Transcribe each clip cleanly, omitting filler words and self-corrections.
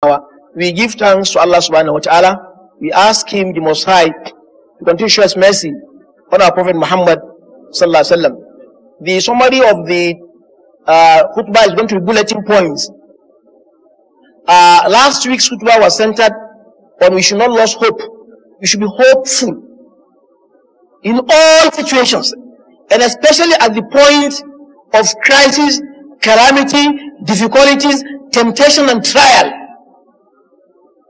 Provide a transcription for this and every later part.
We give thanks to Allah subhanahu wa ta'ala. We ask Him, the Most High, to continue to show us mercy on our Prophet Muhammad sallallahu alaihi wasallam. The summary of the khutbah is going to be bulletin points. Last week's khutbah was centered on we should not lose hope. We should be hopeful in all situations, and especially at the point of crisis, calamity, difficulties, temptation and trial.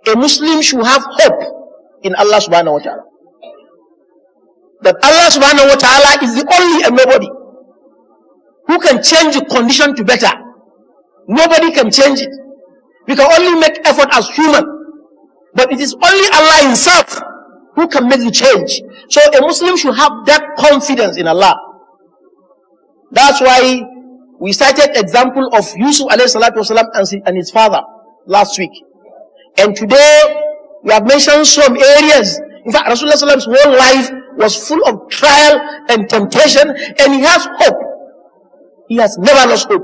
A Muslim should have hope in Allah subhanahu wa ta'ala. That Allah subhanahu wa ta'ala is the only and nobody who can change the condition to better. Nobody can change it. We can only make effort as human. But it is only Allah Himself who can make the change. So a Muslim should have that confidence in Allah. That's why we cited example of Yusuf alayhi salatu wasalam and his father last week. And today we have mentioned some areas. In fact, Rasulullah sallallahu alaihi wasallam's whole life was full of trial and temptation, and he has hope. He has never lost hope.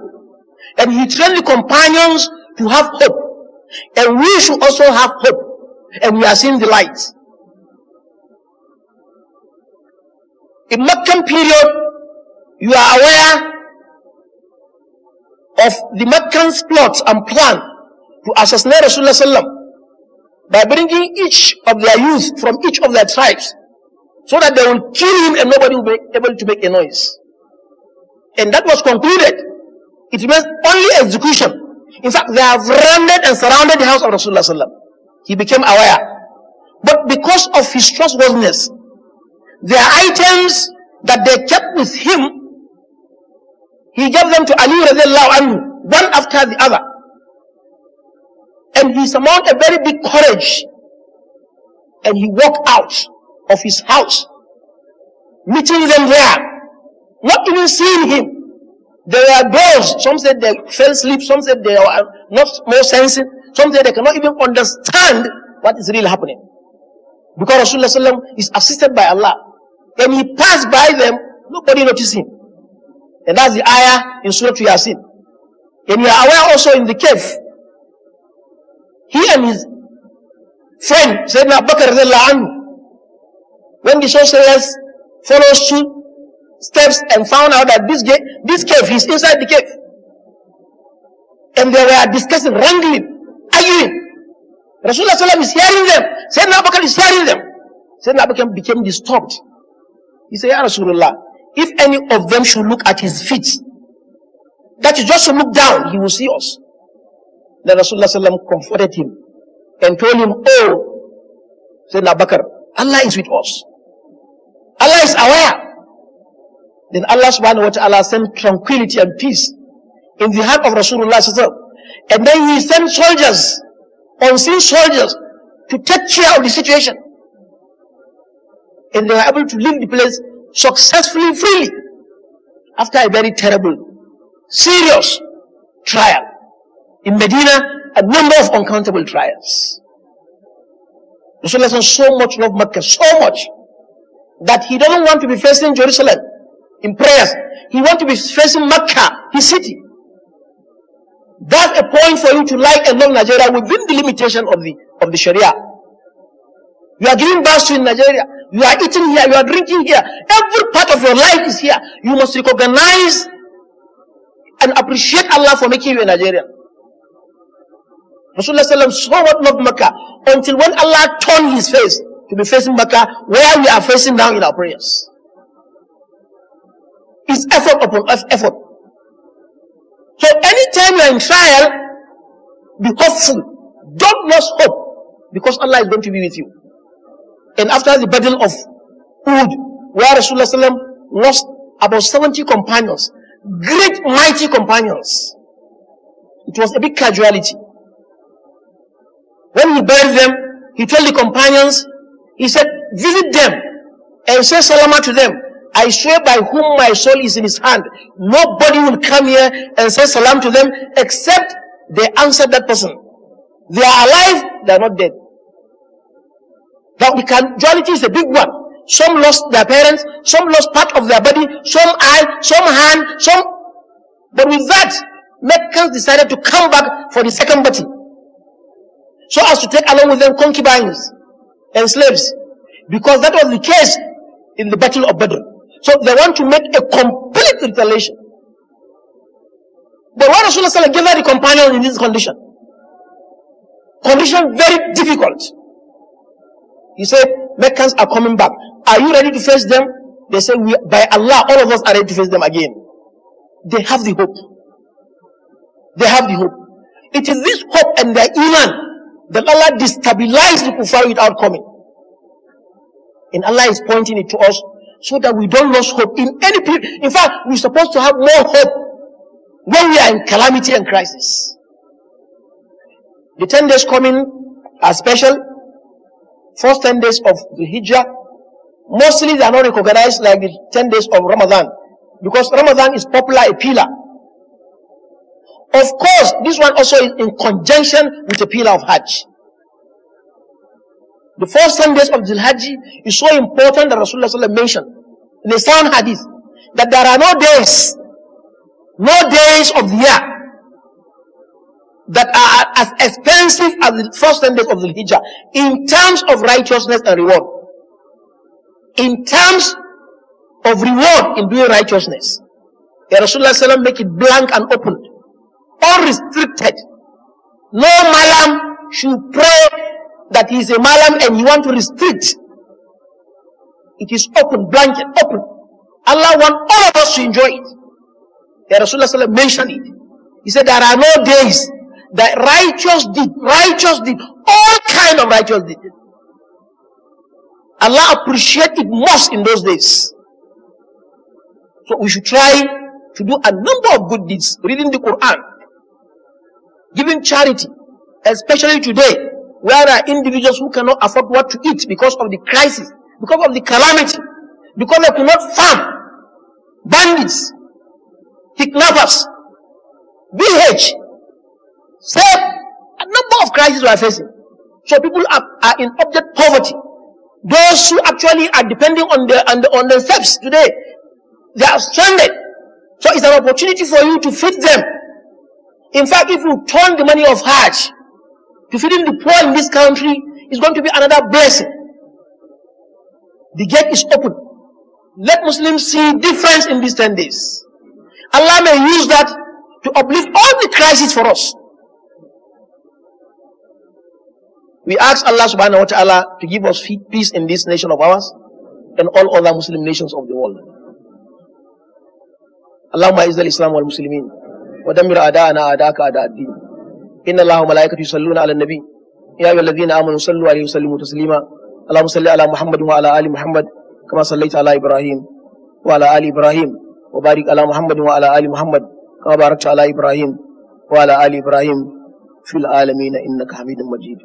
And he trained the companions to have hope. And we should also have hope. And we are seeing the light. In Meccan period, you are aware of the Meccan's plot and plan to assassinate Rasulullah sallallahu alaihi wasallam by bringing each of their youth from each of their tribes, so that they will kill him and nobody will be able to make a noise. And that was concluded. It remains only execution. In fact, they have surrounded and surrounded the house of Rasulullah sallallahu alaihi wasallam. He became aware. But because of his trustworthiness, their items that they kept with him, he gave them to Ali radiallahu anhu, one after the other. And he summoned a very big courage, and he walked out of his house, meeting them there, not even seeing him. There were those, some said they fell asleep, some said they were not more sensing, some said they cannot even understand what is really happening. Because Rasulullah sallallahu alaihi wasallam is assisted by Allah. And he passed by them, nobody noticed him. And that's the ayah in Surah Yasin. And you are aware also in the cave, he and his friend, Sayyidina Abu Bakr radiallahu anhu, when the sorcerers followed suit steps and found out that this cave, he's inside the cave. And they were discussing, wrangling, arguing. Rasulullah sallallahu alaihi wasallam is hearing them. Sayyidina Abu Bakr is hearing them. Sayyidina Abu Bakr became disturbed. He said, Ya Rasulullah, if any of them should look at his feet, that is just to look down, he will see us. Then Rasulullah sallallahu alaihi wasallam comforted him and told him, oh, Sayyidina Abu Bakr, Allah is with us. Allah is aware. Then Allah subhanahu wa ta'ala sent tranquility and peace in the heart of Rasulullah sallallahu alaihi wasallam. And then he sent soldiers, unseen soldiers, to take care of the situation. And they were able to leave the place successfully, freely, after a very terrible, serious trial. In Medina, a number of uncountable trials. Rasulullah so much loved Mecca, so much, that he doesn't want to be facing Jerusalem in prayers. He wants to be facing Mecca, his city. That's a point for you to like and love Nigeria within the limitation of the Sharia. You are giving birth to in Nigeria. You are eating here. You are drinking here. Every part of your life is here. You must recognize and appreciate Allah for making you a Nigerian. Rasulullah sallallahu alaihi wasallam so much loved Mecca until when Allah turned his face to be facing Mecca, where we are facing now in our prayers. It's effort upon effort. So anytime you are in trial, be hopeful. Don't lose hope, because Allah is going to be with you. And after the battle of Uhud, where Rasulullah sallallahu alaihi wasallam lost about 70 companions, great mighty companions, it was a big casualty. When he buried them, he told the companions, he said, visit them and say salama to them. I swear by whom my soul is in his hand, nobody will come here and say salam to them except they answer that person. They are alive, they are not dead. Now the casualty is a big one. Some lost their parents, some lost part of their body, some eye, some hand, some. But with that, Meccans decided to come back for the second battle. so as to take along with them concubines and slaves, because that was the case in the Battle of Badr. So they want to make a complete retaliation. But when Rasulullah gave her the companion in this condition very difficult, he said, Meccans are coming back. Are you ready to face them? They say, by Allah, all of us are ready to face them again. They have the hope. They have the hope. It is this hope and their iman that Allah destabilized the kuffar without coming. And Allah is pointing it to us so that we don't lose hope in any period. In fact, we're supposed to have more hope when we are in calamity and crisis. The 10 days coming are special. First 10 days of the Hijrah. Mostly they are not recognized like the 10 days of Ramadan, because Ramadan is popular, a pillar. Of course, this one also is in conjunction with a pillar of Hajj. The first 10 days of Dhul Hajj is so important that Rasulullah mentioned in a sound hadith that there are no days of the year that are as expensive as the first 10 days of the Hijrah in terms of righteousness and reward. In terms of reward in doing righteousness, Rasulullah make it blank and open, unrestricted. No malam should pray that he is a malam and he want to restrict. It is open, blanket, open. Allah wants all of us to enjoy it. Rasulullah mentioned it. He said there are no days that righteous deed, all kind of righteous deed. Allah appreciates it most in those days. So we should try to do a number of good deeds, reading the Quran, giving charity, especially today, where there are individuals who cannot afford what to eat because of the crisis, because of the calamity, because they cannot farm. Bandits, kidnappers, BH, save a number of crises we are facing. So people are in abject poverty. Those who actually are depending on themselves today, they are stranded. So it's an opportunity for you to feed them. In fact, if you turn the money of Hajj to feeding the poor in this country, it's going to be another blessing. The gate is open. Let Muslims see difference in these 10 days. Allah may use that to uplift all the crises for us. We ask Allah subhanahu wa ta'ala to give us peace in this nation of ours and all other Muslim nations of the world. Allahumma izzal Islam wal Muslimin wa dammir a'da'ana a'da'aka a'da'ad-din. Inna Allaha wa malaikatahu yusalluna 'alan nabi ya ayyuhalladhina amanu sallu 'alaihi wa sallimu taslima. Allahumma salli ala Muhammad wa ala ali Muhammad kama sallaita ala Ibrahim wa ala ali Ibrahim wa barik ala Muhammad wa ala ali Muhammad kama barakta ala Ibrahim wa ala ali Ibrahim fil alamin innaka Hamidum Majid.